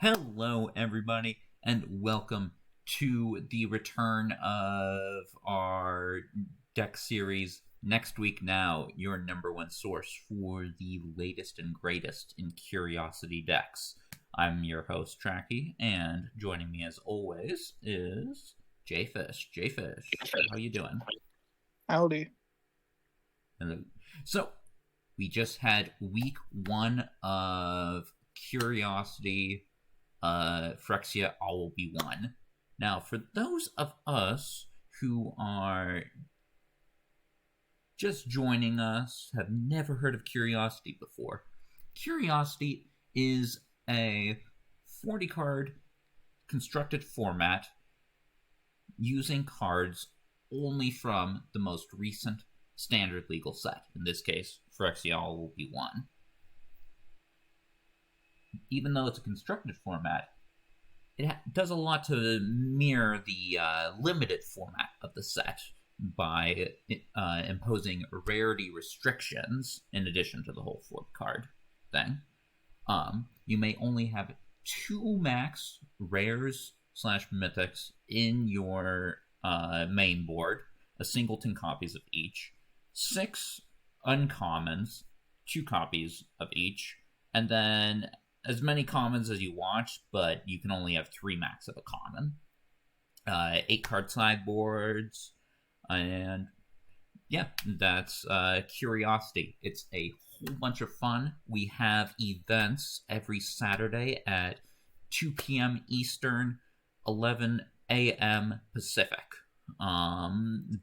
Hello, everybody, and welcome to the return of our deck series. Next week now, your number one source for the latest and greatest in curiosity decks. I'm your host, Trachy, and joining me as always is Jayfish. Jayfish, how you doing? Howdy. So, we just had week one of Curiosity Phyrexia All Will Be One. Now, for those of us who are just joining us, have never heard of Curiosity before, Curiosity is a 40-card constructed format using cards only from the most recent standard legal set. In this case, Phyrexia All Will Be One. Even though it's a constructed format, it does a lot to mirror the limited format of the set by imposing rarity restrictions in addition to the whole 4-card thing. You may only have 2 max rares / mythics in your main board, a singleton copies of each, 6 uncommons, 2 copies of each, and then as many commons as you want, but you can only have 3 max of a common. 8-card sideboards, and yeah, that's Curiosity. It's a whole bunch of fun. We have events every Saturday at 2 p.m. Eastern, 11 a.m. Pacific.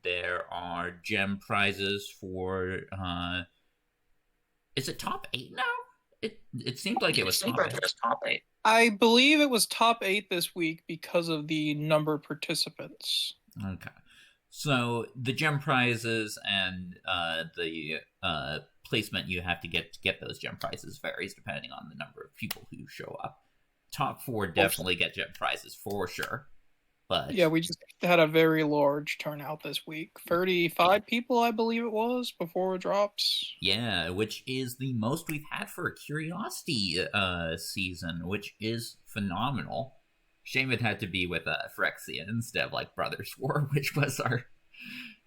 There are gem prizes for, is it top 8 now? It seemed like it was top 8. I believe it was top 8 this week because of the number of participants. Okay. So the gem prizes and the placement you have to get those gem prizes varies depending on the number of people who show up. Top 4 definitely get gem prizes for sure. But yeah, we just had a very large turnout this week. 35 people, I believe it was, before it drops. Yeah, which is the most we've had for a Curiosity season, which is phenomenal. Shame it had to be with Phyrexia instead of like Brothers War, which was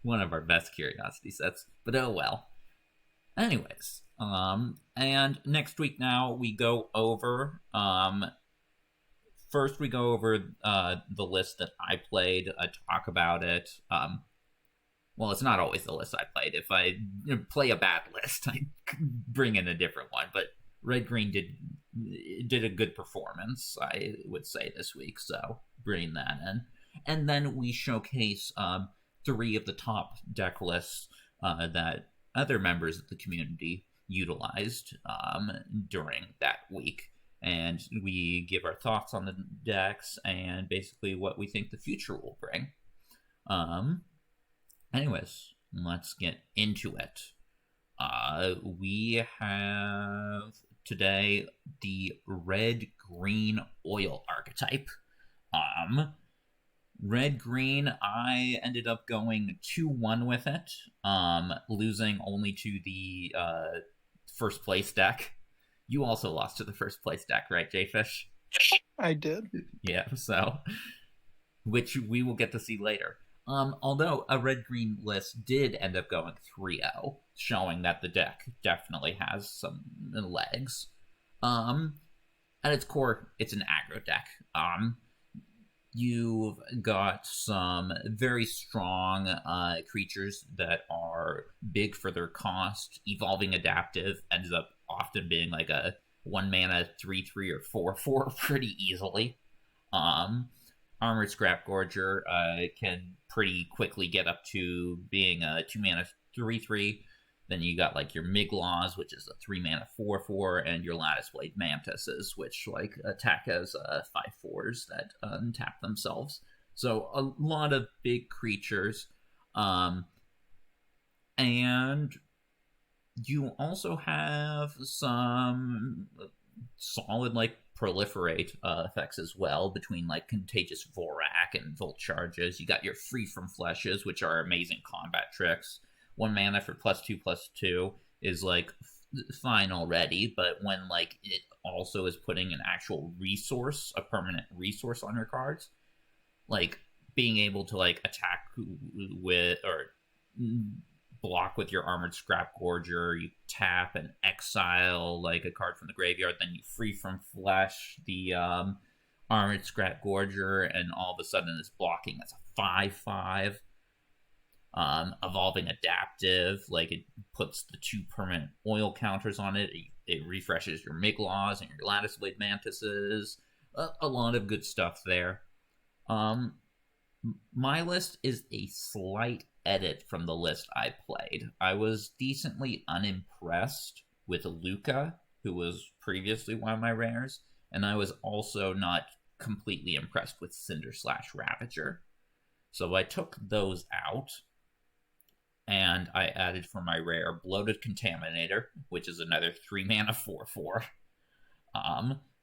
one of our best Curiosity sets. But oh well. Anyways, and next week now we go over first, we go over the list that I played, talk about it. Well, it's not always the list I played. If I play a bad list, I bring in a different one. But Red Green did a good performance, I would say, this week. So bring that in. And then we showcase 3 of the top deck lists that other members of the community utilized during that week. And we give our thoughts on the decks and basically what we think the future will bring. Anyways, let's get into it. We have today the red-green oil archetype. Red-green, I ended up going 2-1 with it, losing only to the first place deck. You also lost to the first place deck, right, Jayfish? I did. Yeah, so, which we will get to see later. Although a red-green list did end up going 3-0, showing that the deck definitely has some legs. At its core, it's an aggro deck. You've got some very strong creatures that are big for their cost. Evolving Adaptive ends up often being like a 1-mana 3/3 or 4/4 pretty easily. Armored Scrapgorger can pretty quickly get up to being a 2-mana 3/3. Then you got like your Miglaws, which is a 3-mana 4/4, and your Lattice Blade Mantises, which like attack as 5/4s that untap themselves. So a lot of big creatures. And you also have some solid like proliferate effects as well, between like Contagious Vorak and Volt Charges. You got your Free from Fleshes, which are amazing combat tricks. 1 mana for +2/+2 is like fine already, but when like it also is putting an actual resource, a permanent resource on your cards. Like, being able to, like, attack with, or block with your Armored Scrap Gorger, you tap and exile, like, a card from the graveyard, then you free from flesh the Armored Scrap Gorger, and all of a sudden it's blocking as a 5/5. Evolving Adaptive, like, it puts the 2 permanent oil counters on it. It refreshes your Miglaws and your Lattice Blade Mantises. A lot of good stuff there. My list is a slight edit from the list I played. I was decently unimpressed with Luca, who was previously one of my rares, and I was also not completely impressed with Cinder/Ravager. So I took those out, and I added for my rare Bloated Contaminator, which is another 3-mana 4/4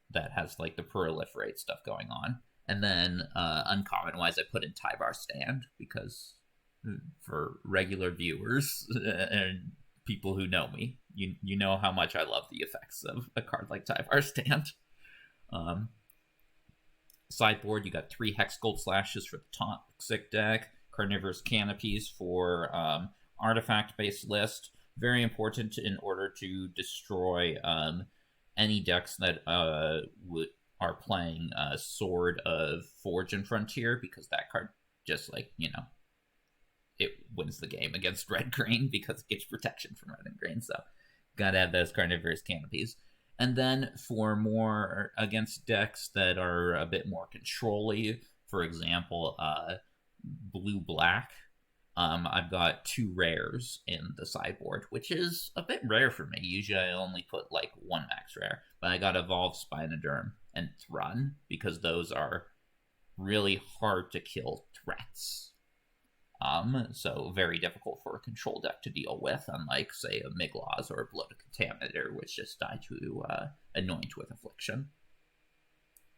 that has, like, the proliferate stuff going on. And then, uncommon-wise, I put in Tyvar Stand, because for regular viewers and people who know me, you know how much I love the effects of a card like Tyvar Stand. Sideboard, you got 3 Hex Gold Slashes for the Toxic deck, Carnivorous Canopies for artifact-based list. Very important in order to destroy any decks that are playing Sword of Forge and Frontier, because that card just, like, you know, it wins the game against red-green because it gives protection from red and green, so gotta have those Carnivorous Canopies. And then for more against decks that are a bit more control-y, for example, blue-black, I've got 2 rares in the sideboard, which is a bit rare for me. Usually I only put, like, 1 max rare, but I got Evolve Spinoderm and Thrun, because those are really hard to kill threats. So very difficult for a control deck to deal with, unlike, say, a Miglaws or a Bloated Contaminator, which just die to Anoint with Affliction.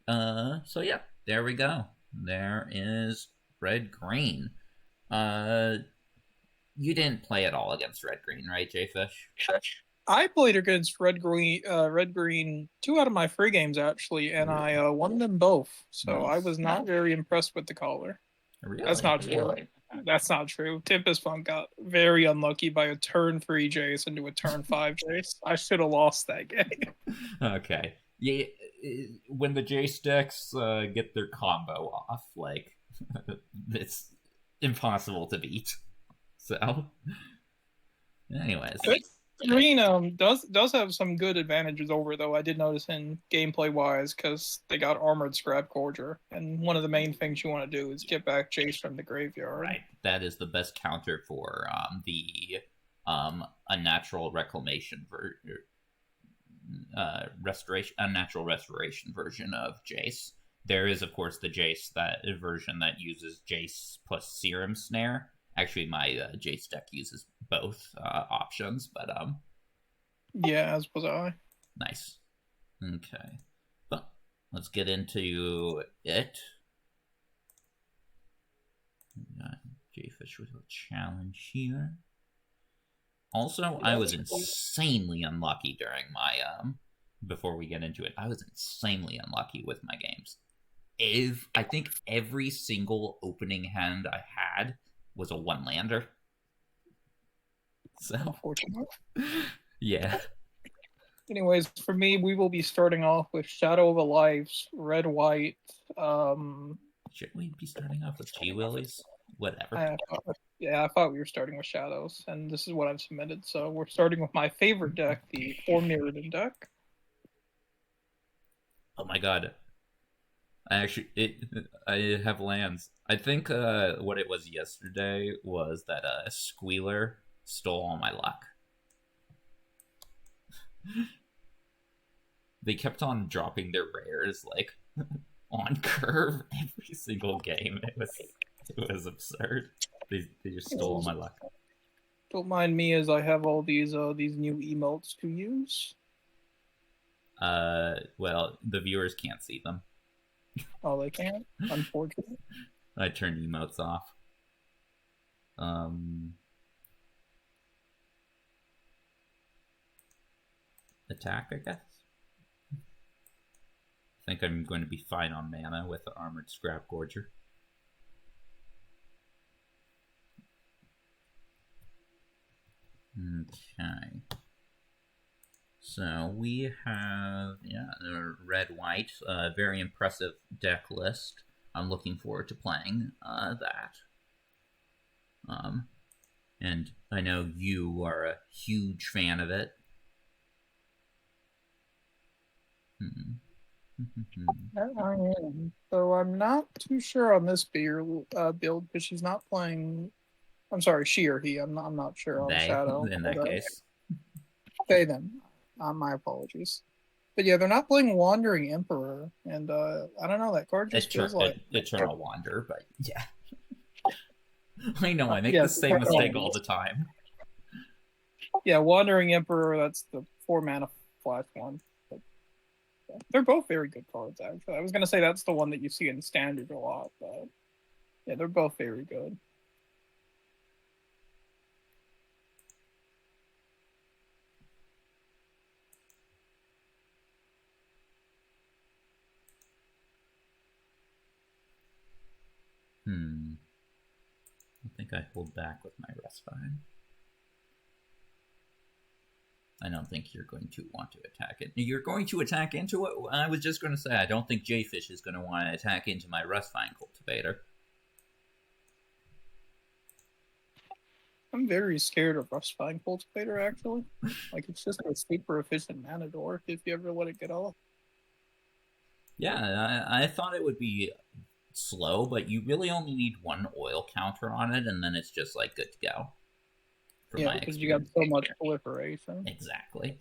So yeah, there we go. There is red-green. You didn't play at all against red-green, right, Jayfish? I played against red-green 2 out of my free games, actually, and I won them both. So Nice. I was not very impressed with the caller. Really? That's not true. That's not true. Tempest Funk got very unlucky by a turn 3 Jace into a turn 5 Jace. I should have lost that game. Okay. Yeah, when the Jace decks get their combo off, like, it's impossible to beat. So, anyways. Green does have some good advantages over, though, I did notice in gameplay-wise, because they got Armored Scrap Gorger, and one of the main things you want to do is get back Jace from the graveyard. Right. That is the best counter for the Unnatural Reclamation Unnatural Restoration version of Jace. There is, of course, the Jace version that uses Jace plus Serum Snare. Actually, my Jace deck uses both options, but yeah, as was I. Nice. Okay, but let's get into it. We got Jayfish with a challenge here. Also, I was insanely unlucky during my before we get into it. I was insanely unlucky with my games. I think every single opening hand I had was a 1-lander. So, unfortunate. Yeah. Anyways, for me, we will be starting off with Shadow of a Life's red-white. Should we be starting off with G-Willies? Whatever. I thought we were starting with Shadows, and this is what I've submitted. So we're starting with my favorite deck, the 4 Mirrodin deck. Oh my god. I have lands. I think what it was yesterday was that Squealer stole all my luck. They kept on dropping their rares, like, on curve every single game. It was absurd. They just stole all my luck. Don't mind me, as I have all these new emotes to use. Well, the viewers can't see them. Oh, they can't? Unfortunately. I turned emotes off. Attack, I guess? think I'm going to be fine on mana with the Armored Scrap Gorger. Okay. So we have, red-white, very impressive deck list. I'm looking forward to playing that. And I know you are a huge fan of it. I am. So I'm not too sure on this build because she's not playing. I'm sorry, she or he. I'm not sure on They, Shadow. in that case. Okay, then. My apologies. But yeah, they're not playing Wandering Emperor, and I don't know, that card just feels like Eternal Wander, but yeah. I know, I make yeah, the same mistake all the time. Yeah, Wandering Emperor, that's the 4-mana flash one. But, yeah, they're both very good cards, actually. I was going to say that's the one that you see in Standard a lot, but yeah, they're both very good. I think I hold back with my Respine. I don't think you're going to want to attack it. You're going to attack into it? I was just going to say, I don't think Jayfish is going to want to attack into my Respine Cultivator. I'm very scared of Respine Cultivator, actually. Like, it's just a super efficient mana dork if you ever let it get off. Yeah, I thought it would be slow, but you really only need one oil counter on it, and then it's just like good to go. Yeah, because you got so much proliferation. Exactly.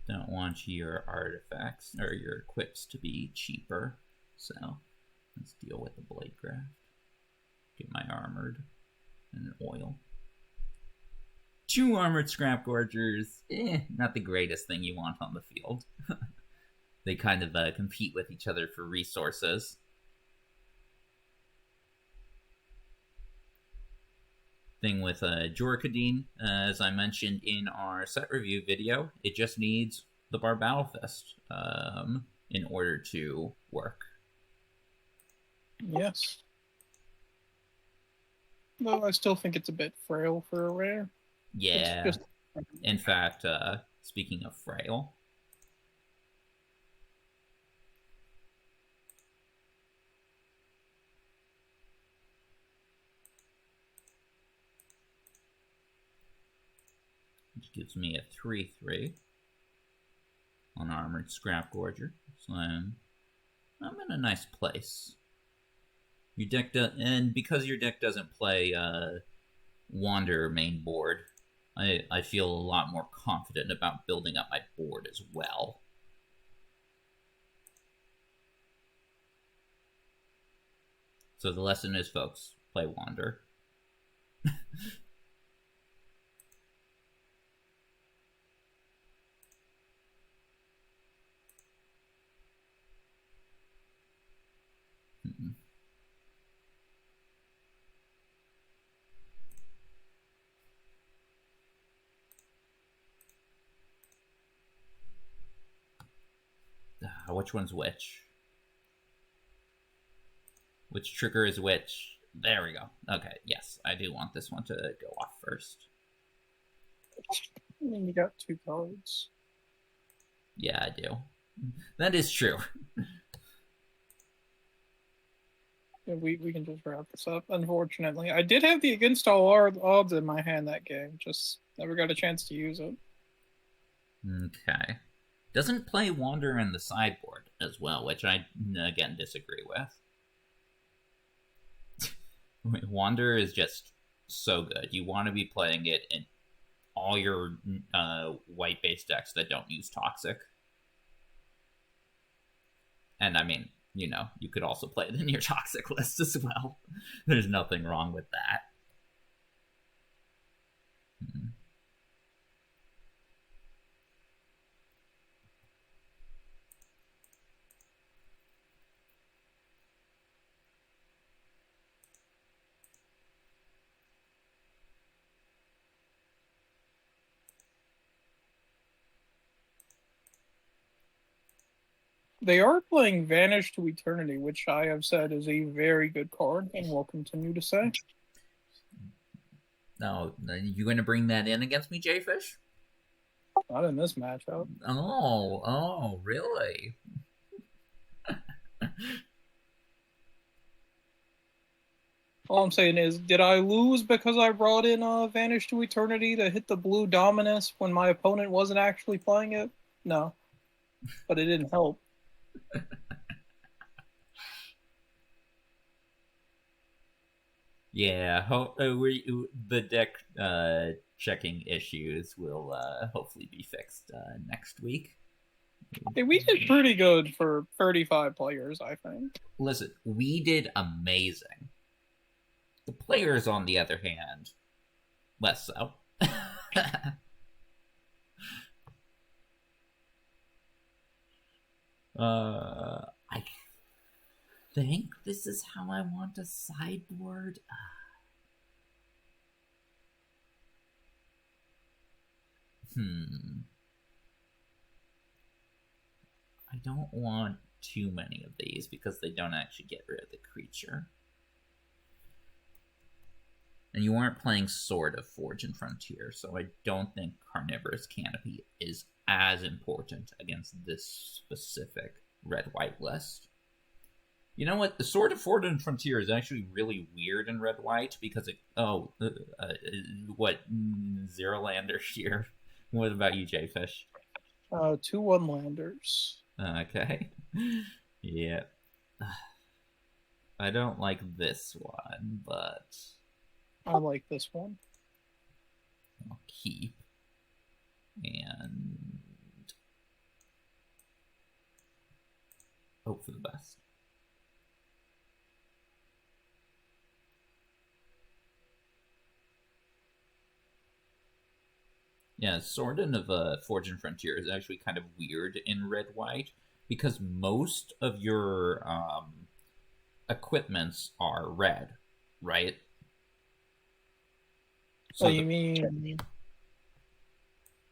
Don't want your artifacts or your equips to be cheaper, so let's deal with the Blade Graft. Get my armored and an oil. 2 armored scrap gorgers, not the greatest thing you want on the field. They kind of compete with each other for resources. Thing with Jorkadine, as I mentioned in our set review video, it just needs the Bar Battlefist in order to work. Yes. Though I still think it's a bit frail for a rare. Yeah. In fact, speaking of frail, which gives me a 3/3 on Armored Scrap Gorger. So I'm in a nice place. Your deck and because your deck doesn't play Wander main board, I feel a lot more confident about building up my board as well. So the lesson is, folks, play Wander. Which one's which? Which trigger is which? There we go. Okay, yes, I do want this one to go off first. I mean, you got 2 cards. Yeah, I do. That is true. Yeah, we can just wrap this up, unfortunately. I did have the against all odds in my hand that game, just never got a chance to use it. Okay. Doesn't play Wander in the sideboard as well, which I, again, disagree with. Wander is just so good. You want to be playing it in all your white-based decks that don't use Toxic. And, I mean, you know, you could also play it in your Toxic list as well. There's nothing wrong with that. They are playing Vanish to Eternity, which I have said is a very good card and will continue to say. No, you going to bring that in against me, Jayfish? Not in this matchup. Oh, really? All I'm saying is, did I lose because I brought in Vanish to Eternity to hit the blue Dominus when my opponent wasn't actually playing it? No. But it didn't help. Yeah, the deck checking issues will hopefully be fixed next week. Hey, we did pretty good for 35 players, I think. Listen, we did amazing. The players, on the other hand, less so. I think this is how I want to sideboard. I don't want too many of these because they don't actually get rid of the creature. And you aren't playing Sword of Forge and Frontier, so I don't think Carnivorous Canopy is as important against this specific red-white list. You know what? The Sword of Forge and Frontier is actually really weird in red-white because it... what? Zero landers here. What about you, Jayfish? 2 1-landers. Okay. Yeah. I don't like this one, but... I like this one. I'll keep. And... hope for the best. Yeah, Sword of Forge and Frontier is actually kind of weird in red-white because most of your equipments are red, right? So you mean...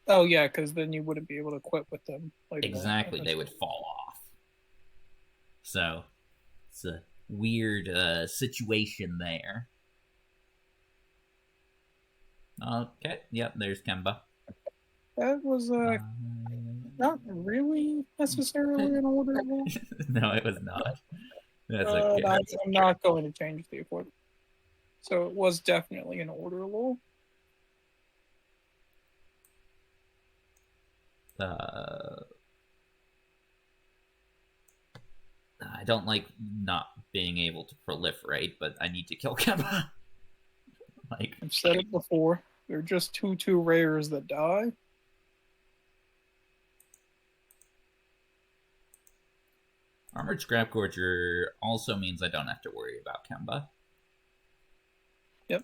Oh, yeah, because then you wouldn't be able to quit with them. Exactly, they would fall off. So, it's a weird situation there. Okay, yep, there's Kemba. That was not really necessarily an order law. No, it was not. That's okay. I'm not going to change the order. So it was definitely an order law. I don't like not being able to proliferate, but I need to kill Kemba. Like, I've said it before. They're just 2/2 rares that die. Armored Scrapgorger also means I don't have to worry about Kemba. Yep.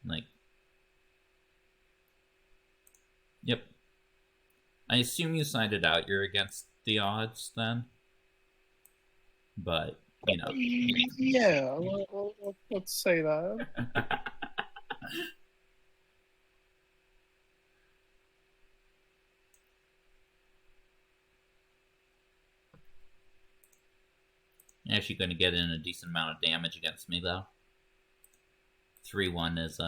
Like, yep. I assume you sided out. You're against the odds then? But, you know. Yeah, let's say that. You're actually going to get in a decent amount of damage against me, though. 3/1 is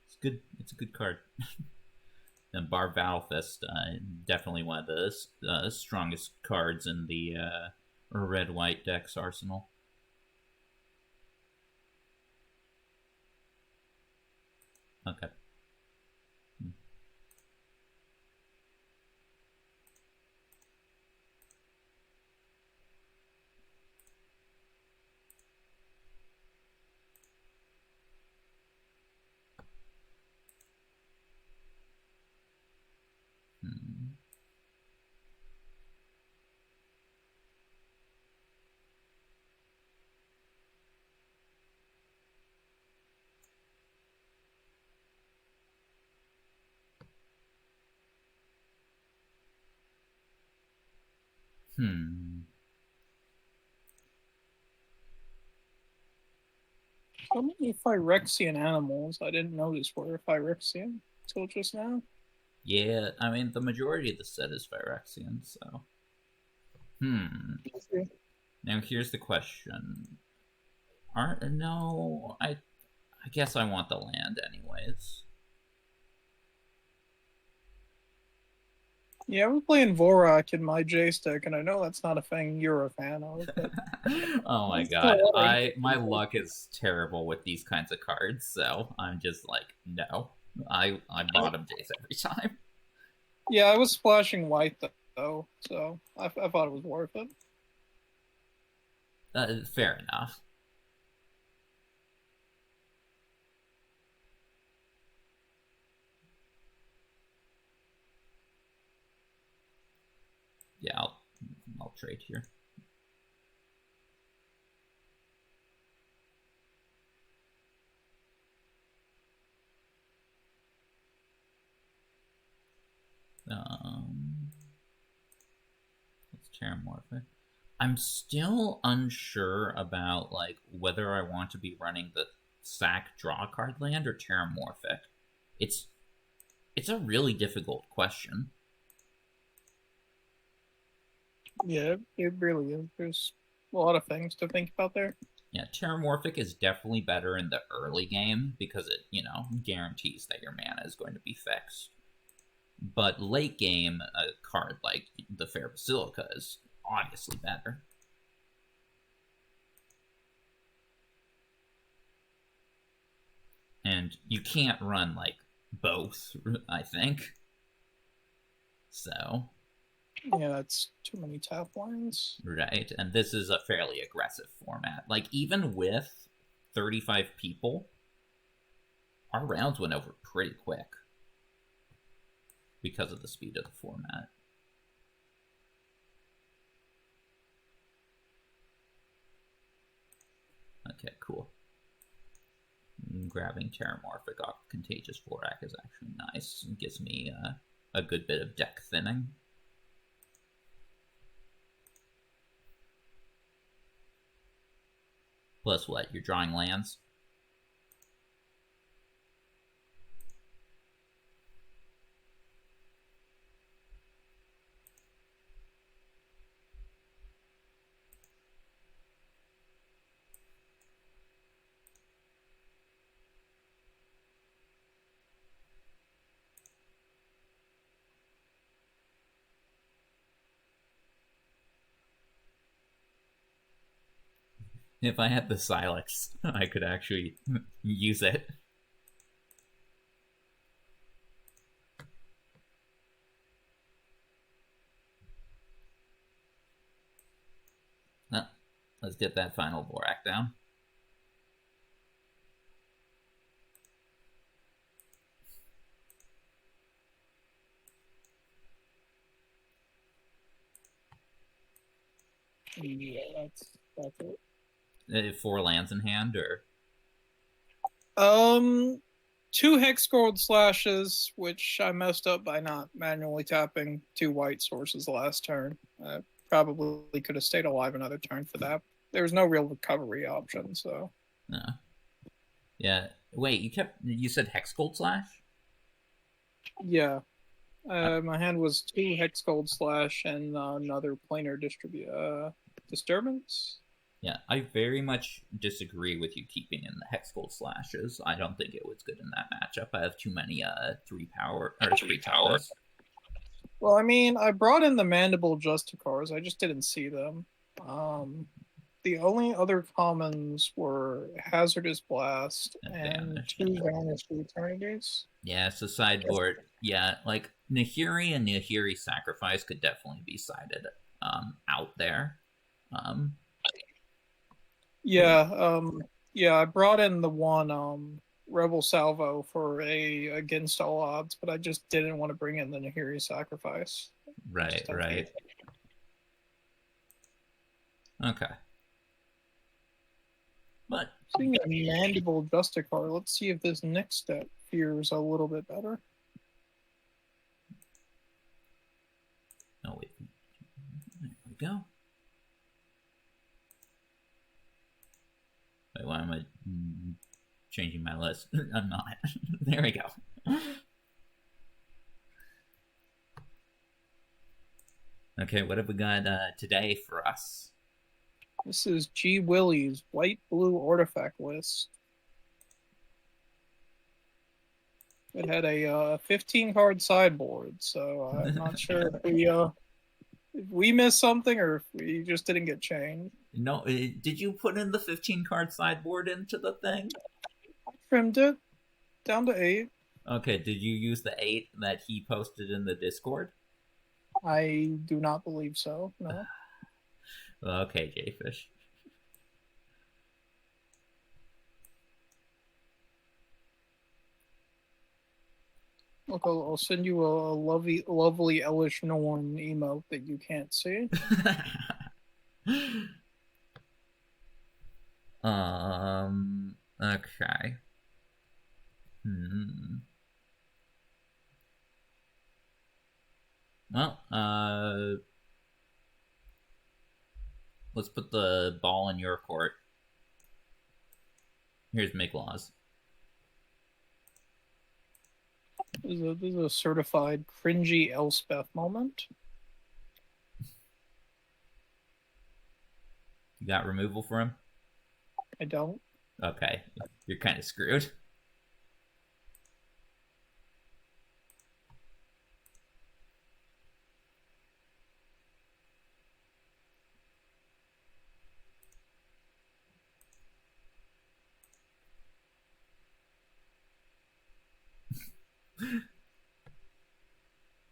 it's good. It's a good card. And Bar Battlefist, definitely one of the strongest cards in the red-white deck's arsenal. Okay. How many Phyrexian animals I didn't notice were Phyrexian until just now? Yeah, I mean, the majority of the set is Phyrexian, so... Now here's the question. No, I guess I want the land anyways. Yeah, we're playing Vorak in my J-Stick, and I know that's not a thing you're a fan of. But oh my god, my luck is terrible with these kinds of cards, so I'm just like, no. I bottom Jace every time. Yeah, I was splashing white though, so I thought it was worth it. Fair enough. Yeah, I'll trade here. Let's Terramorphic. I'm still unsure about like whether I want to be running the sack draw card land or Terramorphic. It's a really difficult question. Yeah, it really is. There's a lot of things to think about there. Yeah, Terramorphic is definitely better in the early game because it, guarantees that your mana is going to be fixed. But late game, a card like the Fair Basilica is obviously better. And you can't run, like, both, I think. So... Yeah, that's too many tap lines. Right, and this is a fairly aggressive format. Like, even with 35 people, our rounds went over pretty quick because of the speed of the format. Okay, cool. Grabbing Terramorphic off Contagious Vorak is actually nice. It gives me a good bit of deck thinning. Plus what? You're drawing lands? If I had the Silex, I could actually use it. No, let's get that final Vorak down. Yeah, that's it. 4 lands in hand, or 2 Hex Gold Slashes, which I messed up by not manually tapping 2 white sources last turn. I probably could have stayed alive another turn for that. There was no real recovery option, so. No. Yeah. Wait, you said Hex Gold Slash? Yeah. My hand was 2 Hex Gold Slash and another planar disturbance. Yeah, I very much disagree with you keeping in the Hex Gold Slashes. I don't think it was good in that matchup. I have too many 3 powers. Well, I mean, I brought in the Mandible Justicars. I just didn't see them. The only other commons were Hazardous Blast and 2 Vanished Eternities. Yeah, so sideboard. Yeah, like Nahiri and Nahiri Sacrifice could definitely be sided out there. Yeah, I brought in the one Rebel Salvo for a against all odds, but I just didn't want to bring in the Nahiri Sacrifice. Right. Okay. But seeing a Mandible Justicar, let's see if this next step feels a little bit better. Oh wait, there we go. Wait, why am I changing my list. I'm not. There we go. Okay, what have we got today for us? This is G. Willie's white-blue artifact list. It had a 15-card sideboard, so I'm not sure if we missed something or if we just didn't get changed. No, did you put in the 15-card sideboard into the thing? I trimmed it down to 8. Okay, did you use the 8 that he posted in the Discord? I do not believe so, no. Okay, Jayfish. Look, I'll send you a lovely Elish Norn emote that you can't see. Okay. Well, let's put the ball in your court. Here's Miglaws. This is a certified cringy Elspeth moment. You got removal for him? I don't. Okay, you're kind of screwed.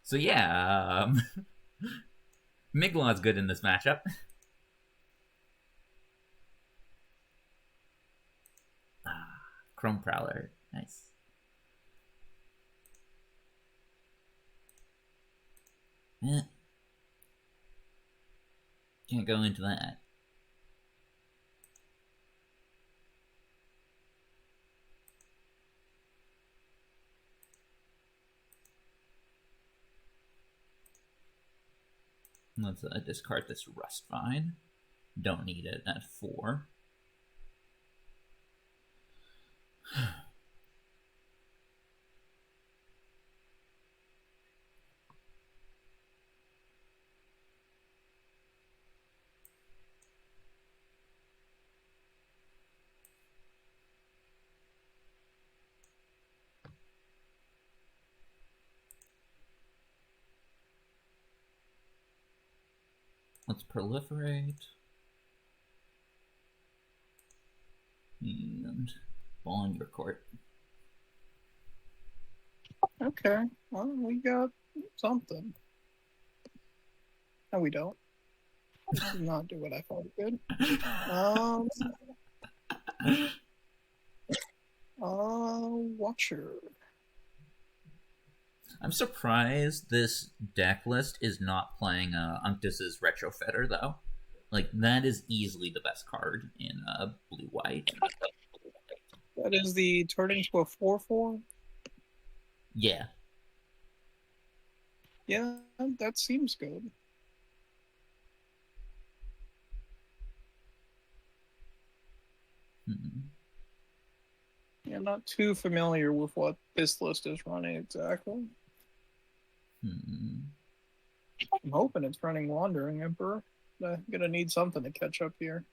So yeah, Miglaw's good in this matchup. Chrome Prowler, nice. Can't go into that. Let's discard this Rust Vine. Don't need it at 4. Let's proliferate. And ball in your court. Okay, well, we got something. No, we don't. I did not do what I thought it did. Watcher. I'm surprised this deck list is not playing Unctus's Retrofitter, though. Like, that is easily the best card in blue-white. That is the turning to a 4/4? Yeah. Yeah, that seems good. Yeah, I'm not too familiar with what this list is running exactly. I'm hoping it's running Wandering Emperor. I'm gonna need something to catch up here.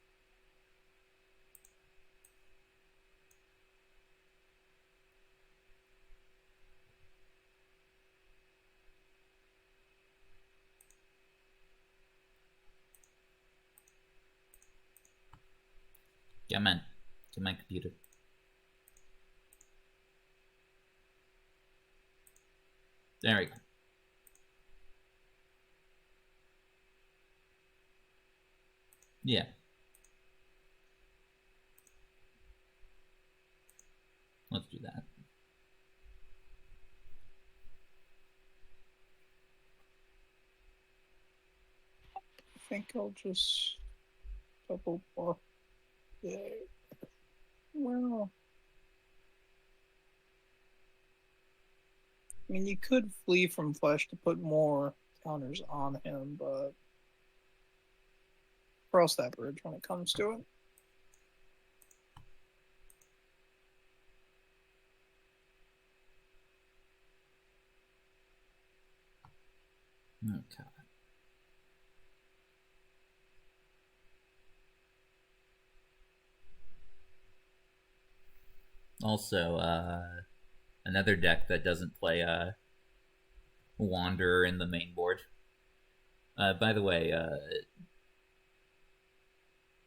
Yeah, man. To my computer. There we go. Yeah. Let's do that. I think I'll just double block there. Well, I mean, you could flee from flesh to put more counters on him, but cross that bridge when it comes to it. Okay. Also, another deck that doesn't play Wanderer in the main board. By the way,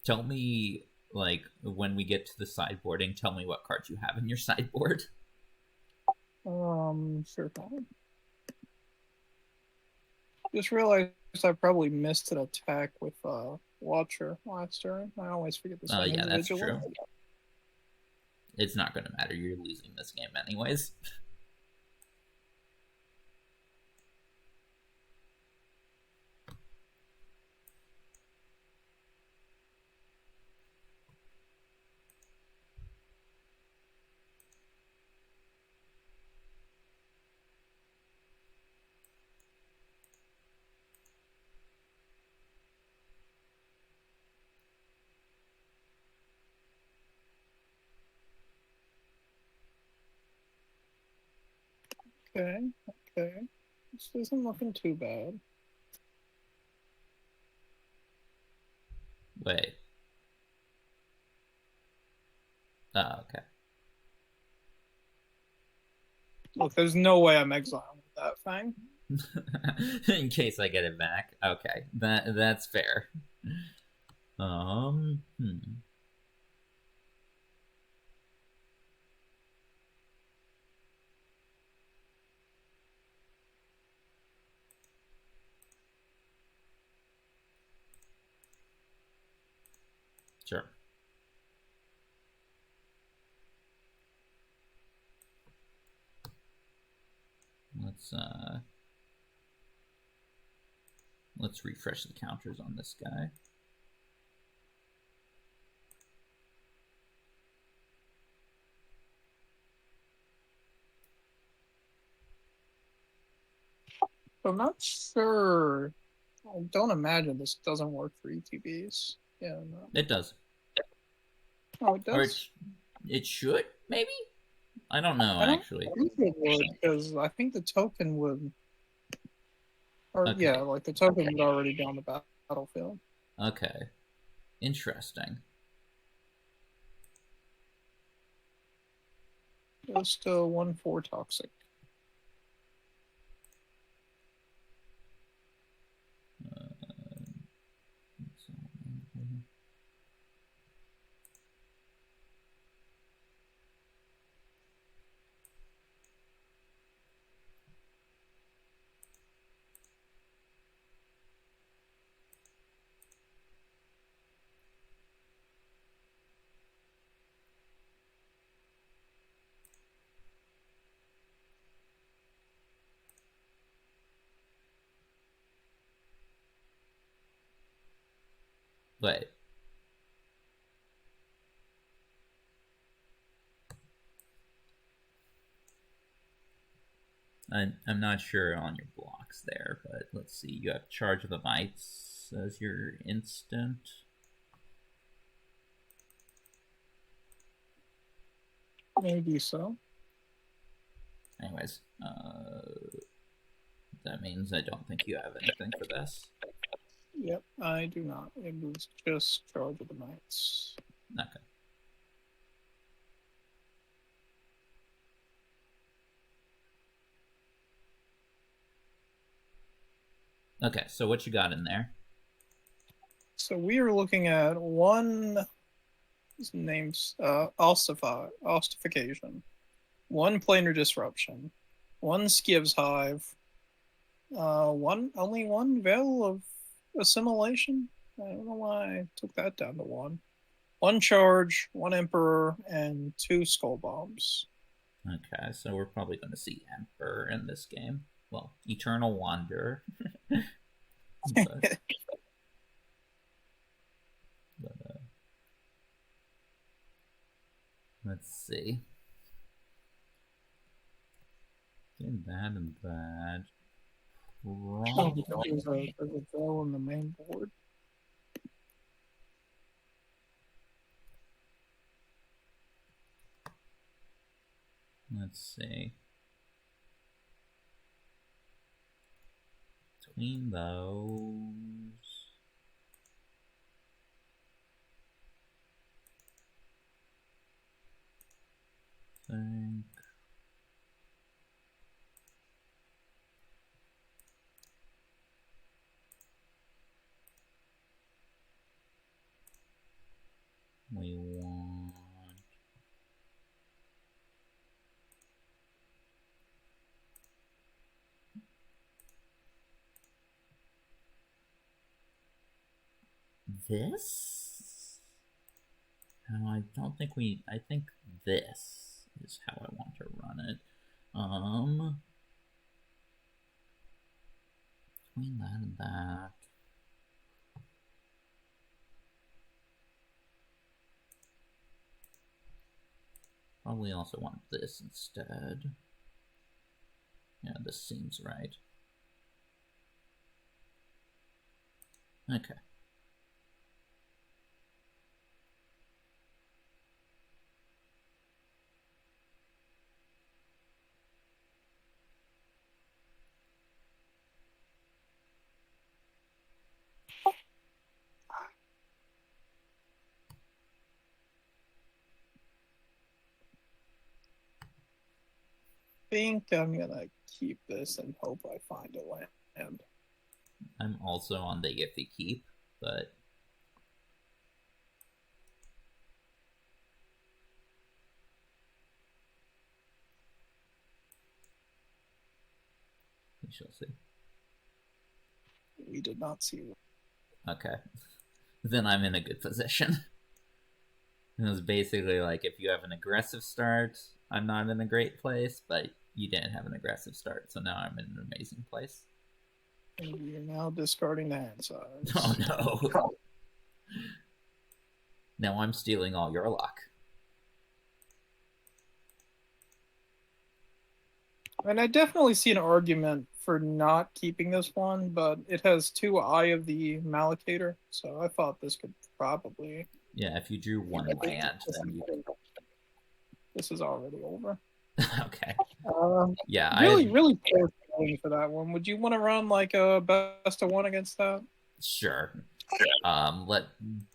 tell me, like, when we get to the sideboarding, tell me what cards you have in your sideboard. Sure thing. Just realized I probably missed an attack with Watcher last turn. I always forget this one Yeah, that's individually. true. It's not going to matter. You're losing this game anyways. Okay, okay. This isn't looking too bad. Wait. Oh, okay. Look, there's no way I'm exiling that thing. In case I get it back. Okay, that's fair. Sure. Let's refresh the counters on this guy. I'm not sure. I don't imagine this doesn't work for ETBs. Yeah, no. It does. Oh, it does? Or it should, maybe? I don't know, actually. I think it would, because I think the token would... Or, Okay. yeah, like the token would already be on the battlefield. Okay. Interesting. Just 1/4 toxic. Wait. I'm not sure on your blocks there, but let's see. You have Charge of the Mites as your instant. Maybe so. Anyways, that means I don't think you have anything for this. Yep, I do not. It was just Charge of the Mites. Okay. Okay, so what you got in there? So we are looking at one... His name's Ossification. One Planar Disruption. One Skiv's Hive. Only one Veil of Assimilation? I don't know why I took that down to one. One Charge, one Emperor, and 2 Skull Bombs. Okay, so we're probably going to see Emperor in this game. Well, Eternal Wanderer. but let's see. Getting that and that. There's a veil on the main board. Let's see. between those. I think we want this. No, I don't think we. I think this is how I want to run it. Between that and that. Probably also want this instead. Yeah, this seems right. Okay. Think I'm gonna keep this and hope I find a land. I'm also on the iffy keep, but we shall see. We did not see that. Okay. Then I'm in a good position. It was basically like, if you have an aggressive start, I'm not in a great place, but you didn't have an aggressive start, so now I'm in an amazing place. And you're now discarding the hand size. Oh no. Now I'm stealing all your luck. And I definitely see an argument for not keeping this one, but it has 2 Eye of the Mallocator, so I thought this could probably... Yeah, if you drew one land, then you... This is already over. Okay. Yeah, really poor feeling for that one. Would you want to run like a best of 1 against that? Sure.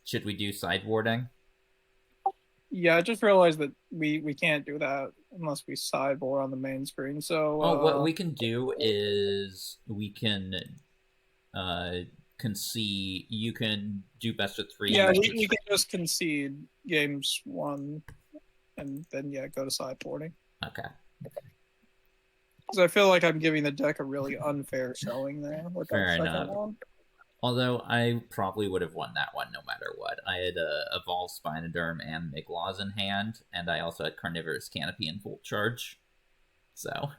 Should we do sideboarding? Yeah, I just realized that we can't do that unless we sideboard on the main screen. So what we can do is we can concede. You can do best of 3. Yeah, we can just concede games 1 and then go to sideboarding. Okay. Because I feel like I'm giving the deck a really unfair showing there with that Fair second enough. one. Although I probably would have won that one no matter what. I had Evolved Spinoderm and Miglaws in hand, and I also had Carnivorous Canopy and Volt Charge. So...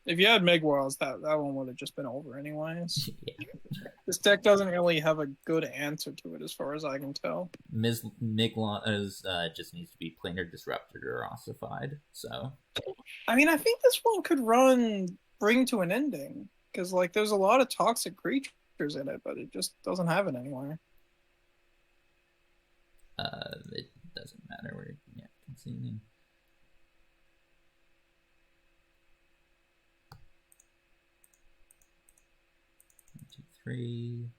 If you had Miglaws, that one would have just been over anyways. Yeah. This deck doesn't really have a good answer to it as far as I can tell. Miglaws just needs to be Planar Disrupted or Ossified, so... I mean, I think this one could run Bring to an Ending, because like there's a lot of toxic creatures in it, but it just doesn't have it anywhere. It doesn't matter. We're conceding. 1, 2, 3.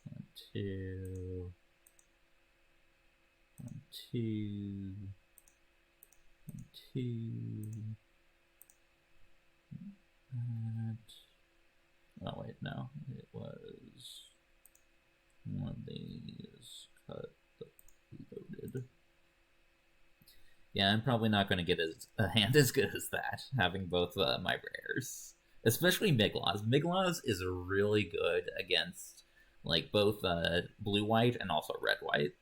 1, 2. 1, 2. 1, 2. Oh wait, no. It was one of these cut loaded. Yeah, I'm probably not going to get a hand as good as that, having both my rares. Especially Miglaws. Miglaws is really good against like both blue-white and also red-white.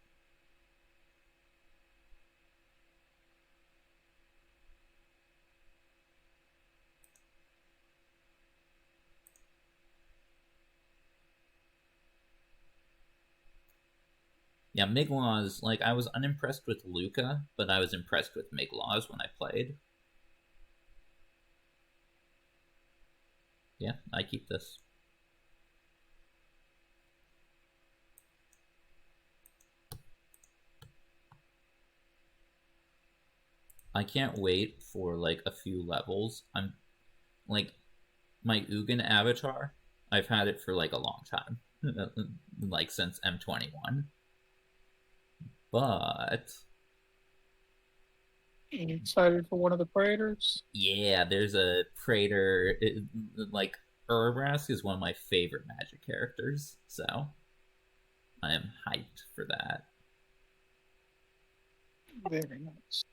Yeah, Miglaws, like, I was unimpressed with Luca, but I was impressed with Miglaws when I played. Yeah, I keep this. I can't wait for, like, a few levels. I'm, like, my Ugin avatar, I've had it for like a long time, like since M21. But I'm excited for one of the Praetors. yeah, there's a Praetor. Like Urabrask is one of my favorite Magic characters, so I am hyped for that. Very nice.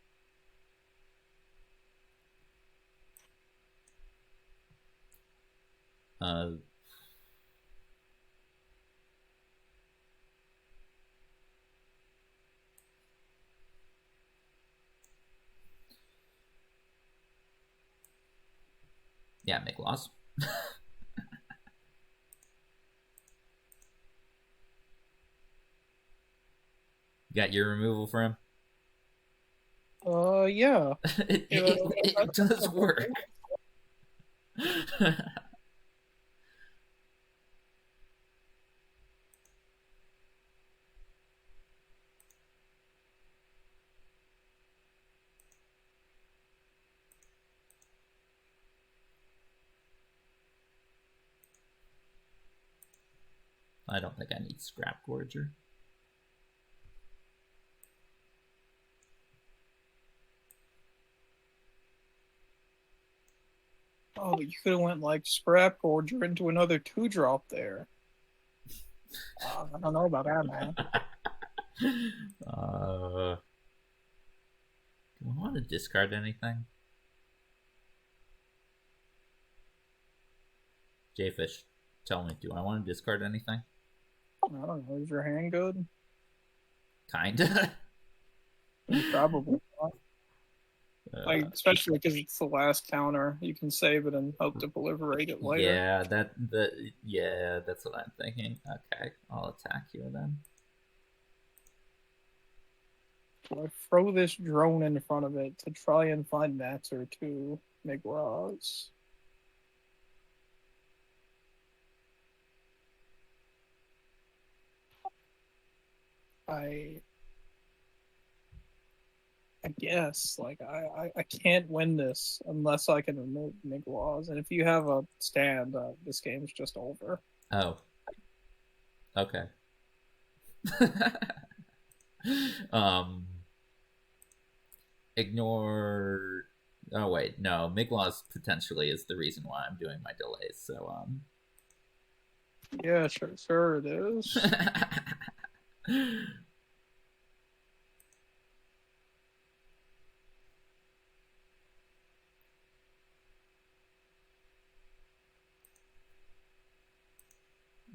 Yeah, make laws. Got your removal for him? Yeah. It does work. I don't think I need Scrap Gorger. Oh, but you could have went like Scrap Gorger into another 2-drop there. I don't know about that, man. Do I want to discard anything? Jayfish, tell me, do I want to discard anything? I don't know. Is your hand good? Kinda. Probably not. Like, especially because it's the last counter. You can save it and hope to proliferate it later. Yeah, that's what I'm thinking. Okay, I'll attack you then. So I throw this drone in front of it to try and find an answer to Migraz. I guess, like, I can't win this unless I can remove Migraz. And if you have a stand, this game's just over. Oh. Okay. Ignore. Oh wait, no. Miglaws potentially is the reason why I'm doing my delays. So Yeah, sure it is.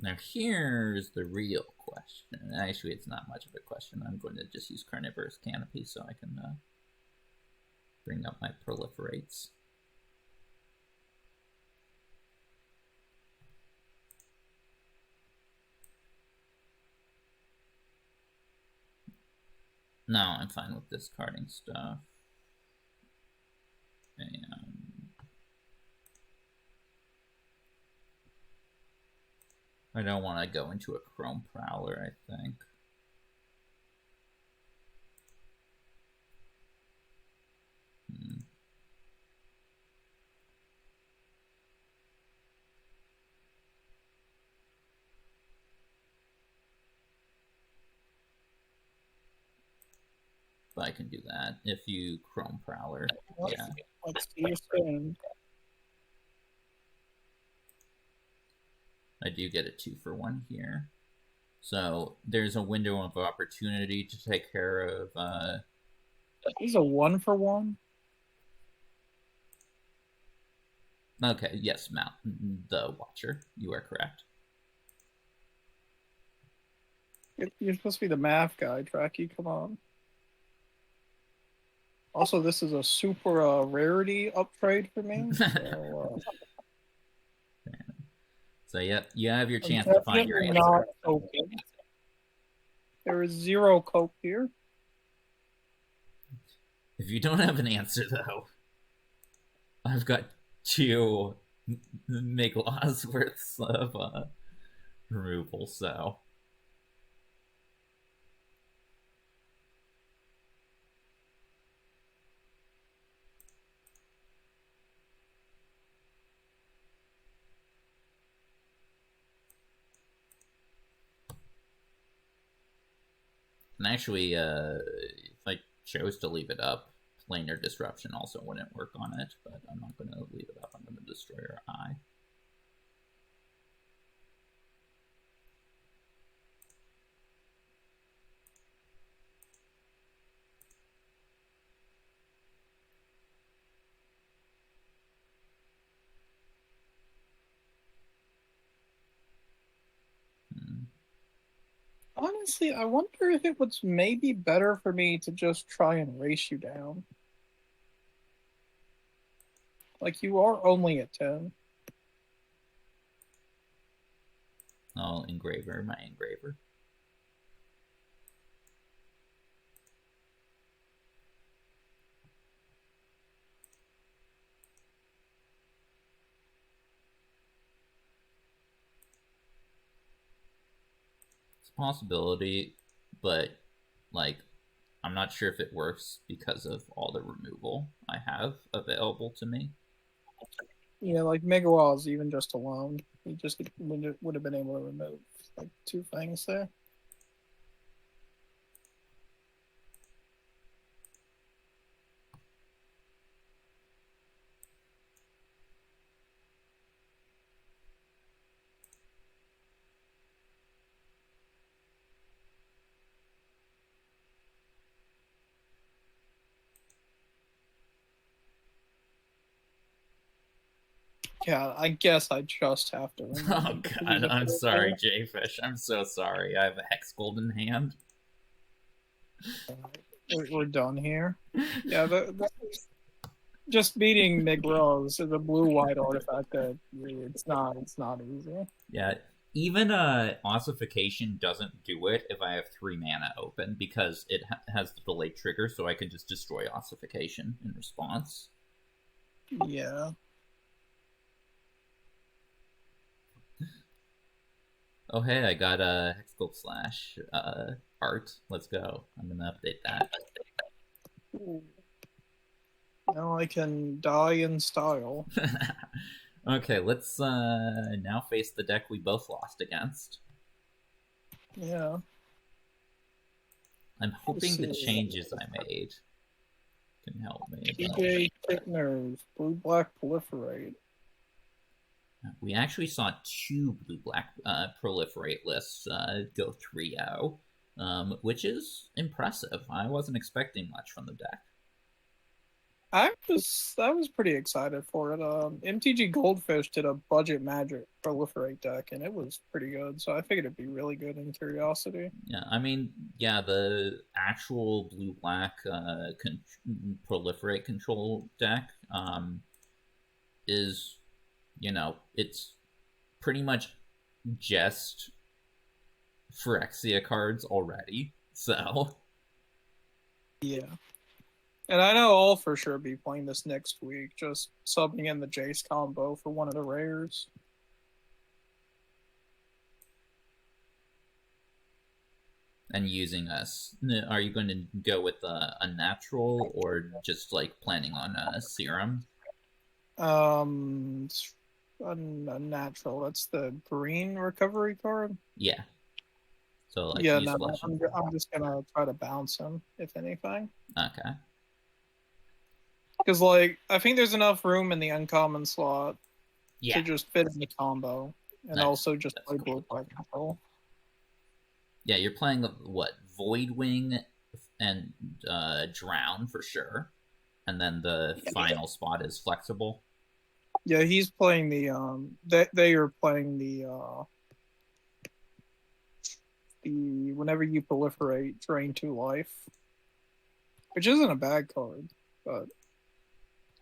Now here's the real question. Actually, it's not much of a question. I'm going to just use Carnivorous Canopy so I can bring up my proliferates. No, I'm fine with discarding stuff. And I don't want to go into a Chrome Prowler, I think. But I can do that if you Chrome Prowler. Yeah. Let's see your spin. I do get a 2-for-1 here. So there's a window of opportunity to take care of. He's a 1-for-1. Okay, yes, Mount the Watcher. You are correct. You're supposed to be the math guy, Trachy. Come on. Also, this is a super rarity upgrade for me. So yep, you have your chance to find your answer. Not open. There is 0 cope here. If you don't have an answer, though, I've got 2 Miglaws worth of removal, so. And actually, if I chose to leave it up, planar disruption also wouldn't work on it, but I'm not going to leave it up. I'm going to destroy our eye. Honestly, I wonder if it was maybe better for me to just try and race you down. Like, you are only at 10. Oh, engraver, my engraver. It's a possibility, but, like, I'm not sure if it works because of all the removal I have available to me. Yeah, like Mega Walls, even just alone, he just would have been able to remove like 2 things there. Yeah, I guess I just have to remove Oh god, I'm sorry, Jayfish. I'm so sorry. I have a Hex Gold in hand. We're done here. Yeah, just beating Migros is a blue-white artifact that it's not easy. Yeah, even ossification doesn't do it if I have 3 mana open because it has the delayed trigger, so I can just destroy ossification in response. Yeah. Oh hey, I got a Hex Gold Slash art. Let's go. I'm gonna update that. Ooh. Now I can die in style. Okay, let's now face the deck we both lost against. Yeah. I'm hoping the changes I made can help me. TJ Tickners, blue-black proliferate. We actually saw 2 blue-black proliferate lists go 3-0, which is impressive. I wasn't expecting much from the deck. I was pretty excited for it. MTG Goldfish did a budget magic proliferate deck, and it was pretty good. So I figured it'd be really good in Curiosity. Yeah, I mean, yeah, the actual blue-black proliferate control deck is, you know, it's pretty much just Phyrexia cards already. So Yeah. And I know I'll for sure be playing this next week, just subbing in the Jace combo for one of the rares. and using us, are you going to go with a natural or just like planning on a serum? It's a natural. That's the green recovery card. Yeah. So like Yeah, use no, flesh. I'm just gonna try to bounce him if anything. Okay. Because like I think there's enough room in the uncommon slot to just fit in the combo, and also just play blue black control. Yeah, you're playing what, Voidwing and Drown for sure, and then the final spot is Flexible. Yeah, he's playing the they are playing the whenever you proliferate, drain 2 life, which isn't a bad card, but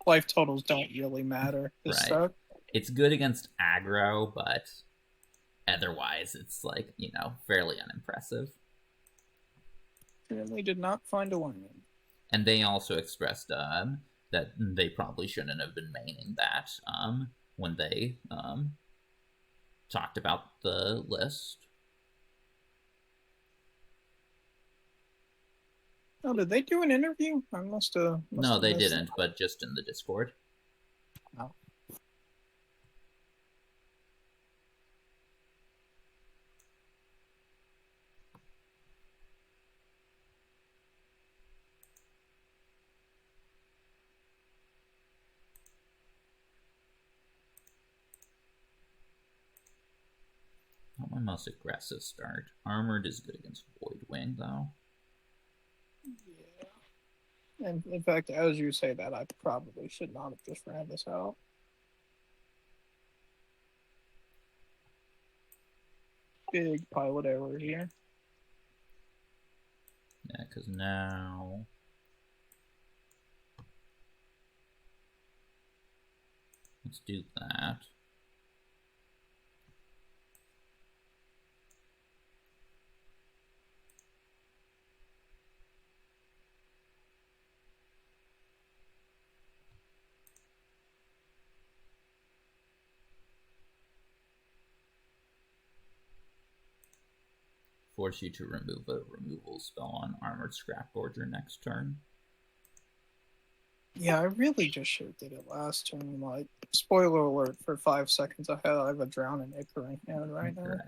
life totals don't really matter. Right. It's good against aggro, but otherwise it's like, you know, fairly unimpressive. Certainly did not find a lane. And they also expressed that they probably shouldn't have been maining that when they talked about the list. Oh, did they do an interview? I must have. No, they didn't, but just in the Discord. Oh. most aggressive start. Armored is good against Void Wing, though. Yeah. And in fact, as you say that, I probably should not have just ran this out. Big pilot error here. Yeah, because now... Let's do that. Force you to remove a removal spell on armored scrapboard your next turn. Yeah, I really just should have did it last turn. Like, spoiler alert, for 5 seconds ahead, I have a Drowning Ichor in hand right now. Right.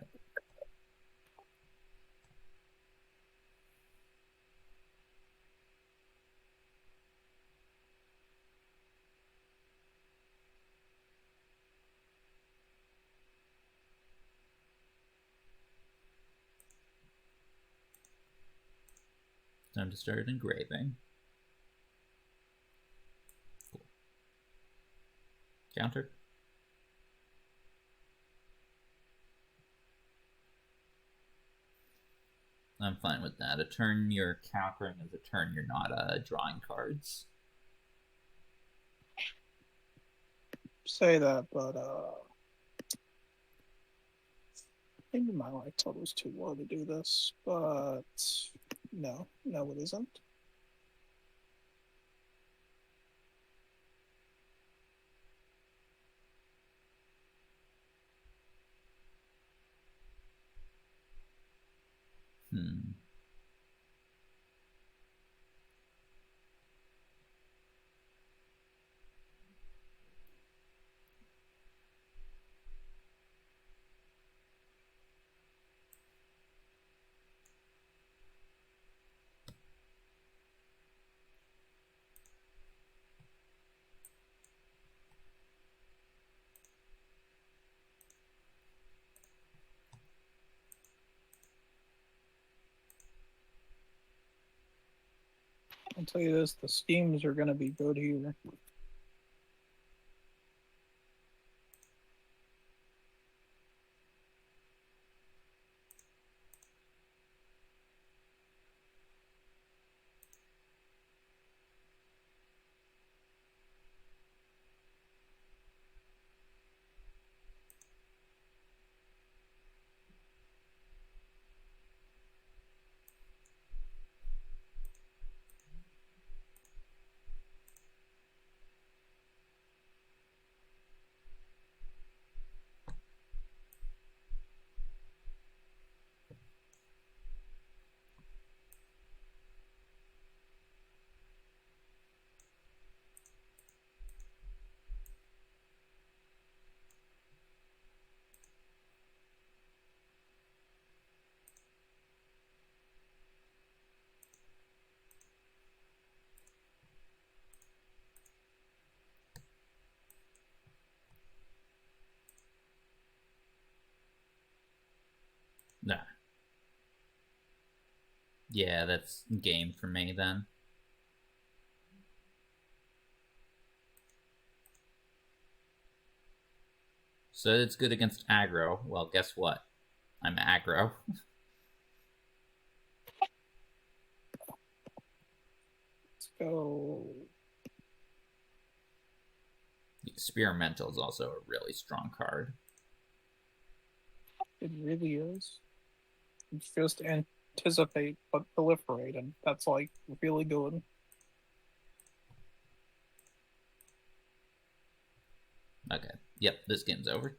Time to start engraving. Cool. Counter. I'm fine with that. A turn you're countering is a turn you're not drawing cards. Say that, but maybe my life total is too low to do this, but no, it isn't. I'll tell you this, the schemes are going to be good here. Nah. Yeah, that's game for me then. So it's good against aggro. Well, guess what? I'm aggro. Let's go. Experimental is also a really strong card. It really is. It's just anticipate but proliferate, and that's like really good. Okay. Yep, this game's over.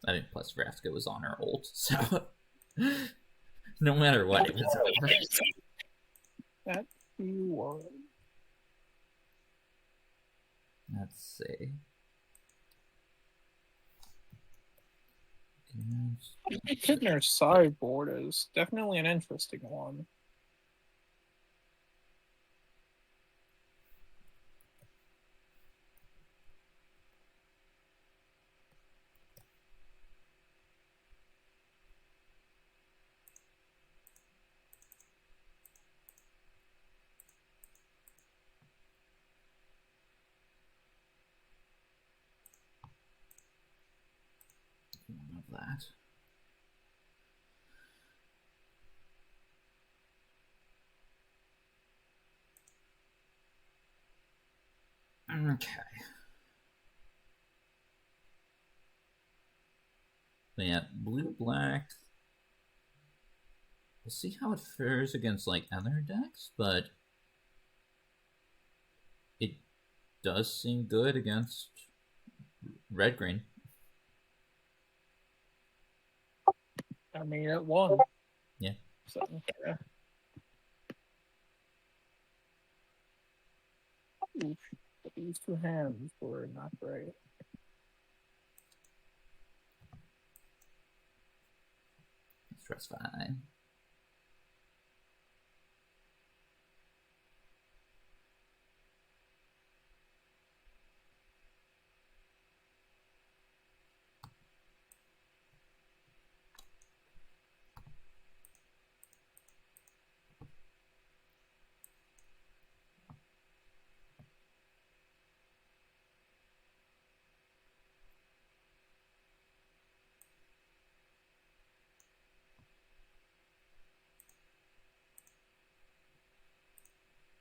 I mean, plus Vraska was on her ult, so no matter what, it was over. That you were. Let's see. Kidner's sideboard is definitely an interesting one. that. Okay. But yeah, blue-black. We'll see how it fares against, like, other decks, but it does seem good against red-green. I mean, it won. Yeah. So, yeah. Oof, but these two hands were not great. That's fine.